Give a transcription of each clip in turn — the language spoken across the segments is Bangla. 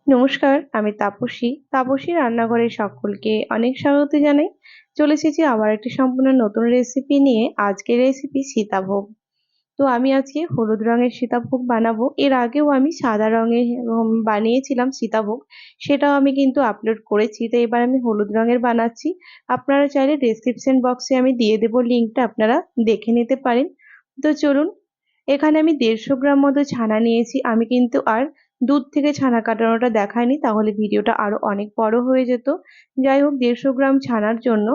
নমস্কার, আমি তাপসী রান্নাঘরে সকলকে অনেক স্বাগত জানাই। চলে এসেছি আবার একটি সম্পূর্ণ নতুন রেসিপি নিয়ে। আজকের রেসিপি সীতাভোগ। তো আমি আজকে হলুদ রঙের সীতাভোগ বানাবো। এর আগেও আমি সাদা রঙের বানিয়েছিলাম সীতাভোগ, সেটাও আমি কিন্তু আপলোড করেছি। তো এবার আমি হলুদ রঙের বানাচ্ছি। আপনারা চাইলে ডেসক্রিপশন বক্সে আমি দিয়ে দেবো লিঙ্কটা, আপনারা দেখে নিতে পারেন। তো চলুন, এখানে আমি 150 গ্রাম মতো ছানা নিয়েছি। আমি কিন্তু আর দুধ থেকে ছানা কাটানোটা দেখাইনি, তাহলে ভিডিওটা আরো অনেক বড় হয়ে যেত। যাই হোক, 150 গ্রাম ছানার জন্য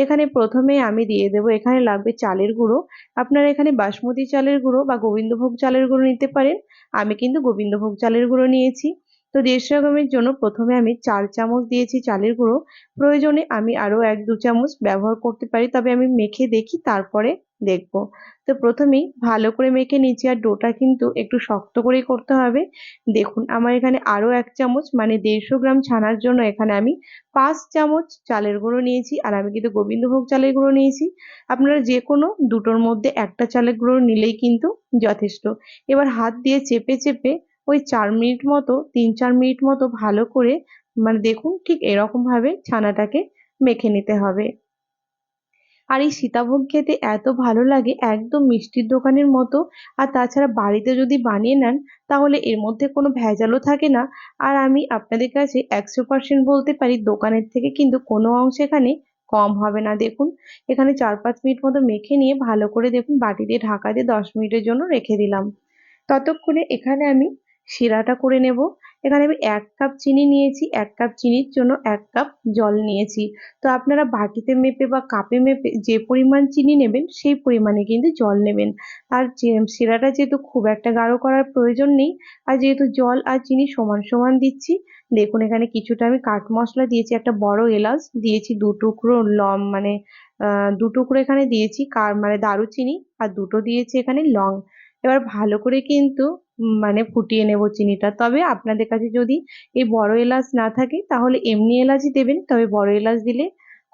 এখানে প্রথমে আমি দিয়ে দেবো, এখানে লাগবে চালের গুঁড়ো। আপনারা এখানে বাসমতি চালের গুঁড়ো বা গোবিন্দভোগ চালের গুঁড়ো নিতে পারেন। আমি কিন্তু গোবিন্দভোগ চালের গুঁড়ো নিয়েছি। তো 150 গ্রামের জন্য প্রথমে আমি 4 চামচ দিয়েছি চালের গুঁড়ো। প্রয়োজনে আমি আরো 1-2 চামচ ব্যবহার করতে পারি, তবে আমি মেখে দেখি তারপরে দেখবো। তো প্রথমেই ভালো করে মেখে নিচ্ছি, আর ডোটা কিন্তু একটু শক্ত করেই করতে হবে। দেখুন, আমার এখানে আরো 1 চামচ মানে 150 গ্রাম ছানার জন্য এখানে আমি 5 চামচ চালের গুঁড়ো নিয়েছি, আর আমি কিন্তু গোবিন্দভোগ চালের গুঁড়ো নিয়েছি। আপনারা যে কোনো দুটোর মধ্যে একটা চালের গুঁড়ো নিলেই কিন্তু যথেষ্ট। এবার হাত দিয়ে চেপে চেপে ওই 4 মিনিট মতো, 3-4 মিনিট মতো ভালো করে, মানে দেখুন ঠিক এরকম ভাবে ছানাটাকে মেখে নিতে হবে। আর এই সীতাভোগ খেতে এত ভালো লাগে, একদম মিষ্টির দোকানের মতো। আর তাছাড়া বাড়িতে যদি বানিয়ে নেন, তাহলে এর মধ্যে কোনো ভেজালও থাকে না। আর আমি আপনাদের কাছে 100% বলতে পারি, দোকানের থেকে কিন্তু কোনো অংশে এখানে কম হবে না। দেখুন, এখানে 4-5 মিনিট মতো মেখে নিয়ে ভালো করে দেখুন বাটি দিয়ে ঢাকা দিয়ে 10 মিনিটের জন্য রেখে দিলাম। ততক্ষণে এখানে আমি শিরাটা করে নেব। এখানে আমি 1 কাপ চিনি নিয়েছি, 1 কাপ চিনির জন্য 1 কাপ জল নিয়েছি। তো আপনারা বাটিতে মেপে বা কাপে মেপে যে পরিমাণ চিনি নেবেন সেই পরিমাণে কিন্তু জল নেবেন। আর শিরাটা যেহেতু খুব একটা গাঢ় করার প্রয়োজন নেই, আর যেহেতু জল আর চিনি সমান সমান দিচ্ছি। দেখুন, এখানে কিছুটা আমি কাঠ মশলা দিয়েছি, একটা বড় এলাচ দিয়েছি, 2 টুকরো মানে 2 টুকরো এখানে দিয়েছি মানে দারুচিনি, আর 2টো দিয়েছি এখানে লং। এবার ভালো করে কিন্তু মানে ফুটিয়ে নেব চিনিটা। তবে আপনাদের কাছে যদি এই বড় এলাচ না থাকে, তাহলে এমনি এলাচই দেবেন, তবে বড় এলাচ দিলে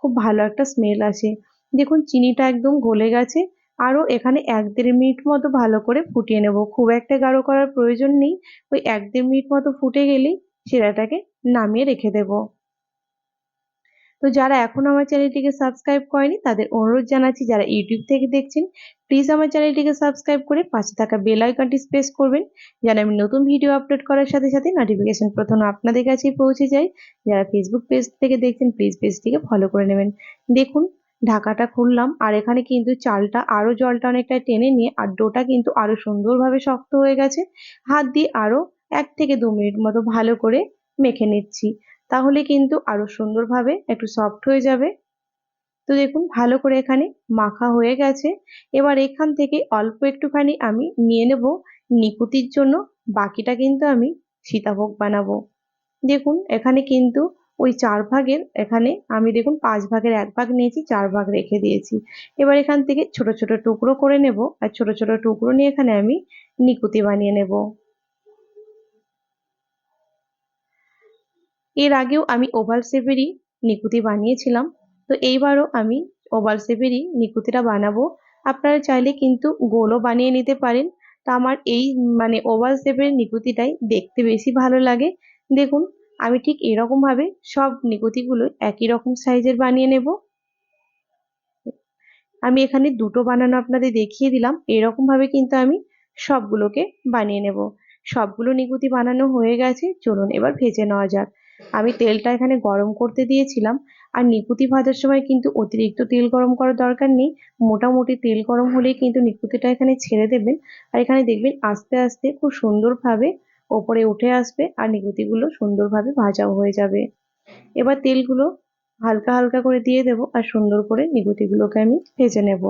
খুব ভালো একটা স্মেল আসে। দেখুন, চিনিটা একদম গলে গেছে। আরো এখানে 1-1.5 মিনিট মতো ভালো করে ফুটিয়ে নেব, খুব একটা গাঢ় করার প্রয়োজন নেই। ওই 1-1.5 মিনিট মতো ফুটে গেলেই শিরাটাকে নামিয়ে রেখে দেবো। তো যারা এখনো আমার চ্যানেলটিকে সাবস্ক্রাইব করেনি, তাদের অনুরোধ জানাচ্ছি, যারা ইউটিউব থেকে দেখছেন প্লিজ আমার চ্যানেলটিকে সাবস্ক্রাইব করে পাশে থাকা বেল আইকনটি প্রেস করবেন, যেন আমি নতুন ভিডিও আপলোড করার সাথে সাথে নোটিফিকেশন প্রথম আপনাদের কাছেই পৌঁছে যায়। যারা ফেসবুক পেজ থেকে দেখছেন প্লিজ পেজটিকে ফলো করে নেবেন। দেখুন, ঢাকাটা খুললাম, আর এখানে কিন্তু চালটা আরো জলটা অনেকটা টেনে নিয়ে, আর ডোটা কিন্তু আরো সুন্দরভাবে শক্ত হয়ে গেছে। হাত দিয়ে আরো 1 থেকে 2 মিনিট মতো ভালো করে মেখে নিচ্ছি, তাহলে কিন্তু আরো সুন্দরভাবে একটু সফট হয়ে যাবে। তো দেখুন, ভালো করে এখানে মাখা হয়ে গেছে। এবার এখান থেকে অল্প একটুখানি আমি নিয়ে নেব নিকুতির জন্য, বাকিটা কিন্তু আমি সীতাভোগ বানাবো। দেখুন, এখানে কিন্তু ওই 4 ভাগের এখানে আমি দেখুন 5 ভাগের 1 ভাগ নিয়েছি, 4 ভাগ রেখে দিয়েছি। এবার এখান থেকে ছোট ছোট টুকরো করে নেব, আর ছোট ছোট টুকরো নিয়ে এখানে আমি নিকুতি বানিয়ে নেব। এর আগেও আমি ওভাল শেপেরই নিকুতি বানিয়েছিলাম। তো এইবারও আমি ওভাল শেপেরই নিকুতিটা বানাবো। আপনারা চাইলে কিন্তু গোলও বানিয়ে নিতে পারেন। তো আমার এই মানে ওভাল শেপের নিকুতিটাই দেখতে বেশি ভালো লাগে। দেখুন, আমি ঠিক এরকম ভাবে সব নিকুতিগুলো একই রকম সাইজের বানিয়ে নেব। আমি এখানে দুটো বানানো আপনাদের দেখিয়ে দিলাম, এরকম ভাবে কিন্তু আমি সবগুলোকে বানিয়ে নেব। সবগুলো নিকুতি বানানো হয়ে গেছে, চলুন এবার ভেজে নেওয়া যাক। আমি তেলটা এখানে গরম করতে দিয়েছিলাম। আর নিকুতি ভাজার সময় কিন্তু অতিরিক্ত তেল গরম করার দরকার নেই, মোটামুটি তেল গরম হলেই কিন্তু নিকুতিটা এখানে ছেড়ে দেবেন। আর এখানে দেখবেন আস্তে আস্তে খুব সুন্দরভাবে ওপরে উঠে আসবে, আর নিকুতিগুলো সুন্দরভাবে ভাজাও হয়ে যাবে। এবার তেলগুলো হালকা হালকা করে দিয়ে দেব, আর সুন্দর করে নিকুতিগুলোকে আমি ভেজে নেব।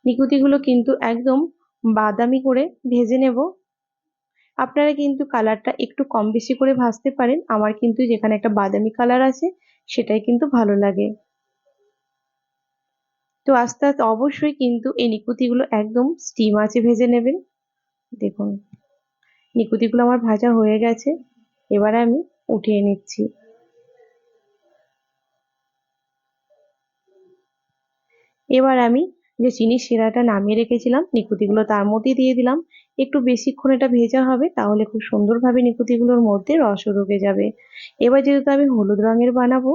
নিকুতিগুলো কিন্তু একদম বাদামি করে ভেজে নেব। আপনারা কিন্তু কালারটা একটু কম বেশি করে ভাজতে পারেন, আমার কিন্তু যেখানে একটা বাদামি কালার আছে সেটাই কিন্তু ভালো লাগে। তো আস্তে আস্তে অবশ্যই কিন্তু এই নিকুতিগুলো একদম স্টিম আঁচে ভেজে নেবেন। দেখুন, নিকুতিগুলো আমার ভাজা হয়ে গেছে, এবার আমি উঠিয়ে নিচ্ছি। এবার আমি যে চিনির শিরাটা নামিয়ে রেখেছিলাম, নিকুতিগুলো তার মধ্যে দিয়ে দিলাম। একটু বেশিক্ষণ এটা ভেজা হবে, তাহলে খুব সুন্দরভাবে নিকুতিগুলোর মধ্যে রসও ঢুকে যাবে। এবার যেহেতু আমি হলুদ রঙের বানাবো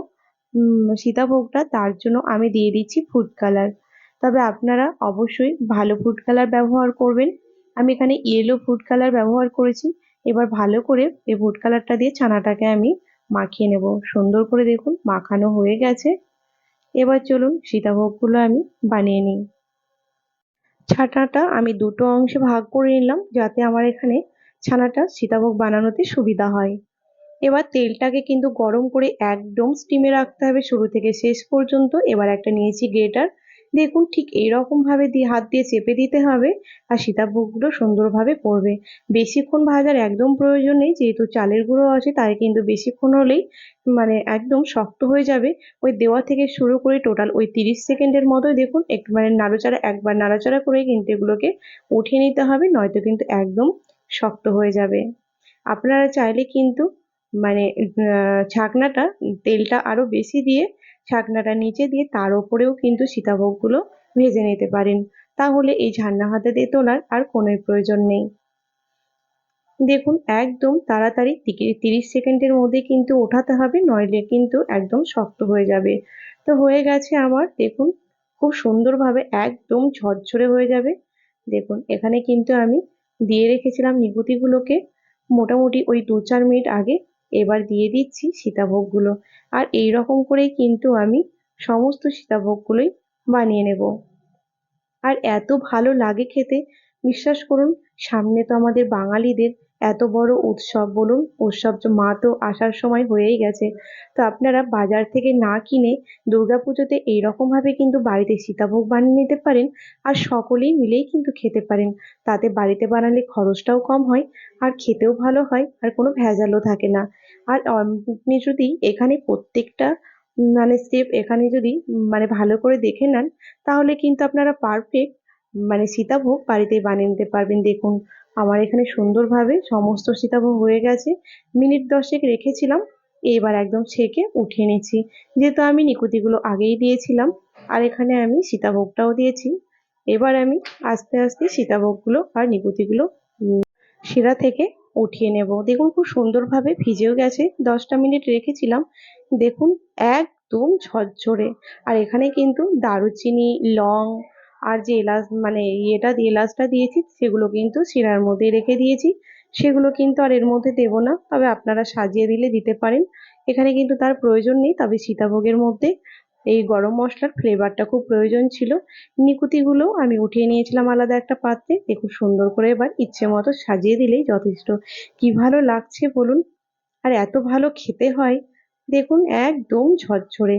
সীতাভোগটা, তার জন্য আমি দিয়ে দিচ্ছি ফুড কালার। তবে আপনারা অবশ্যই ভালো ফুড কালার ব্যবহার করবেন। আমি এখানে ইয়েলো ফুড কালার ব্যবহার করেছি। এবার ভালো করে এই ফুড কালারটা দিয়ে ছানাটাকে আমি মাখিয়ে নেব। সুন্দর করে দেখুন মাখানো হয়ে গেছে। এবার চলুন সীতাভোগগুলো আমি বানিয়ে নিই। ছানাটা আমি দুটো অংশে ভাগ করে নিলাম, যাতে আমার এখানে ছানাটা সীতাভোগ বানানোতে সুবিধা হয়। এবার তেলটাকে কিন্তু গরম করে একদম স্টিমে রাখতে হবে শুরু থেকে শেষ পর্যন্ত। এবার একটা নিয়েছি গ্রেটার। দেখুন ঠিক এইরকম ভাবে দিয়ে হাত দিয়ে চেপে দিতে হবে, আর সীতাভোগগুলো সুন্দরভাবে পড়বে। বেশিক্ষণ ভাজার একদম প্রয়োজন নেই, যেহেতু চালের গুঁড়ো আছে তাই কিন্তু বেশিক্ষণ হলেই একদম শক্ত হয়ে যাবে। ওই দেওয়া থেকে শুরু করে টোটাল ওই 30 সেকেন্ডের মতোই দেখুন একটু নাড়াচাড়া, একবার নাড়াচাড়া করে কিন্তু এগুলোকে উঠিয়ে নিতে হবে, নয়তো কিন্তু একদম শক্ত হয়ে যাবে। আপনারা চাইলে কিন্তু ছাকনাটা তেলটা আরো বেশি দিয়ে ছাকনাটা নিচে দিয়ে তার উপরেও কিন্তু সীতাভোগগুলো ভেজে নিতে পারেন। তাহলে এই ঝান্না হাতে দিয়ে তোলার আর কোনোই প্রয়োজন নেই। দেখুন একদম তাড়াতাড়ি 30 সেকেন্ডের মধ্যে কিন্তু ওঠাতে হবে, নইলে কিন্তু একদম শক্ত হয়ে যাবে। তো হয়ে গেছে আমার, দেখুন খুব সুন্দরভাবে একদম ঝরঝরে হয়ে যাবে। দেখুন এখানে কিন্তু আমি দিয়ে রেখেছিলাম নিকুতিগুলোকে মোটামুটি ওই 2-4 মিনিট আগে। এবার দিয়ে দিচ্ছি সীতাভোগগুলো, আর এই রকম করেই কিন্তু আমি সমস্ত সীতাভোগগুলোই বানিয়ে নেব। আর এত ভালো লাগে খেতে, বিশ্বাস করুন। সামনে তো আমাদের বাঙালিদের এত বড় উৎসব, বলুন উৎসব তো মা তো আসার সময় হয়েই গেছে। তো আপনারা বাজার থেকে না কিনে দুর্গাপুজোতে এইরকম ভাবে কিন্তু বাড়িতে সীতাভোগ বানিয়ে নিতে পারেন, আর সকলেই মিলেই কিন্তু খেতে পারেন। তাতে বাড়িতে বানালে খরচটাও কম হয়, আর খেতেও ভালো হয়, আর কোনো ভেজালও থাকে না। আর আপনি যদি এখানে প্রত্যেকটা স্টেপ এখানে যদি ভালো করে দেখে নেন, তাহলে কিন্তু আপনারা পারফেক্ট সীতাভোগ বাড়িতে বানিয়ে নিতে পারবেন। দেখুন আমার এখানে সুন্দরভাবে সমস্ত সীতাভোগ হয়ে গেছে। মিনিট 10 রেখেছিলাম, এবার একদম ছেঁকে উঠিয়ে নিচ্ছি। যেহেতু আমি নিকুতিগুলো আগেই দিয়েছিলাম, আর এখানে আমি সীতাভোগটাও দিয়েছি। এবার আমি আস্তে আস্তে সীতাভোগগুলো আর নিকুতিগুলো শিরা থেকে উঠিয়ে নেব। দেখুন খুব সুন্দরভাবে ভিজেও গেছে, 10টা মিনিট রেখেছিলাম। দেখুন একদম ঝরঝরে। আর এখানে কিন্তু দারুচিনি, লং আর যে এলাচ এলাচটা দিয়েছি সেগুলো কিন্তু শিরার মধ্যে রেখে দিয়েছি। সেগুলো কিন্তু আর এর মধ্যে দেবো না, তবে আপনারা সাজিয়ে দিলে দিতে পারেন। এখানে কিন্তু তার প্রয়োজন নেই, তবে সীতাভোগের মধ্যে এই গরম মশলার ফ্লেভারটা খুব প্রয়োজন ছিল। নিকুতিগুলো আমি উঠিয়ে নিয়েছিলাম আলাদা একটা পাত্রে। দেখুন সুন্দর করে এবার ইচ্ছে মতো সাজিয়ে দিলেই যথেষ্ট। কি ভালো লাগছে বলুন, আর এত ভালো খেতে হয়। দেখুন একদম ঝরঝরে।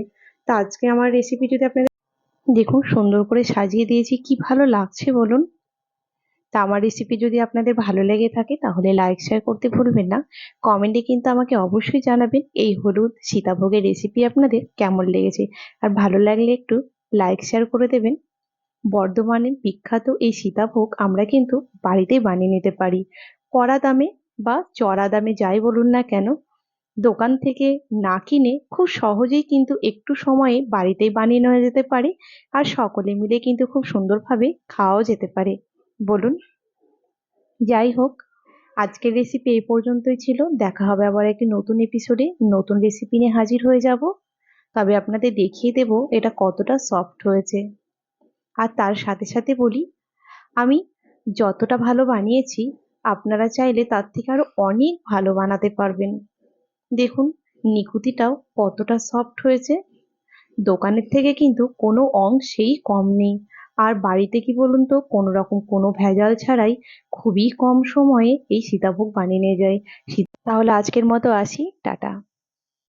তা আজকে আমার রেসিপি যদি আপনাদের দেখুন সুন্দর করে সাজিয়ে দিয়েছি, কি ভালো লাগছে বলুন। তা আমার রেসিপি যদি আপনাদের ভালো লেগে থাকে তাহলে লাইক শেয়ার করতে ভুলবেন না। কমেন্টে কিন্তু আমাকে অবশ্যই জানাবেন এই হলুদ সীতাভোগের রেসিপি আপনাদের কেমন লেগেছে। আর ভালো লাগলে একটু লাইক শেয়ার করে দেবেন। বর্ধমানের বিখ্যাত এই সীতাভোগ আমরা কিন্তু বাড়িতেই বানিয়ে নিতে পারি, কড়া দামে বা চড়া দামে যাই বলুন না কেন। দোকান থেকে না কিনে খুব সহজেই কিন্তু একটু সময়ে বাড়িতেই বানিয়ে নেওয়া যেতে পারে, আর সকলে মিলে কিন্তু খুব সুন্দরভাবে খাওয়াও যেতে পারে বলুন। যাই হোক, আজকের রেসিপি এই পর্যন্তই ছিল। দেখা হবে আবার একটি নতুন এপিসোডে, নতুন রেসিপি নিয়ে হাজির হয়ে যাব। তবে আপনাদের দেখিয়ে দেব এটা কতটা সফট হয়েছে। আর তার সাথে সাথে বলি, আমি যতটা ভালো বানিয়েছি আপনারা চাইলে তার থেকে আরো অনেক ভালো বানাতে পারবেন। দেখুন নিকুতিটাও কতটা সফট হয়েছে, দোকানের থেকে কিন্তু কোনো অংশেই কম নেই। আর বাড়িতে কি বলুন তো, কোনো রকম কোনো ভেজাল ছাড়াই খুবই কম সময়ে এই সীতাভোগ বানিয়ে নিয়ে যায়। তাহলে আজকের মতো আসি, টাটা।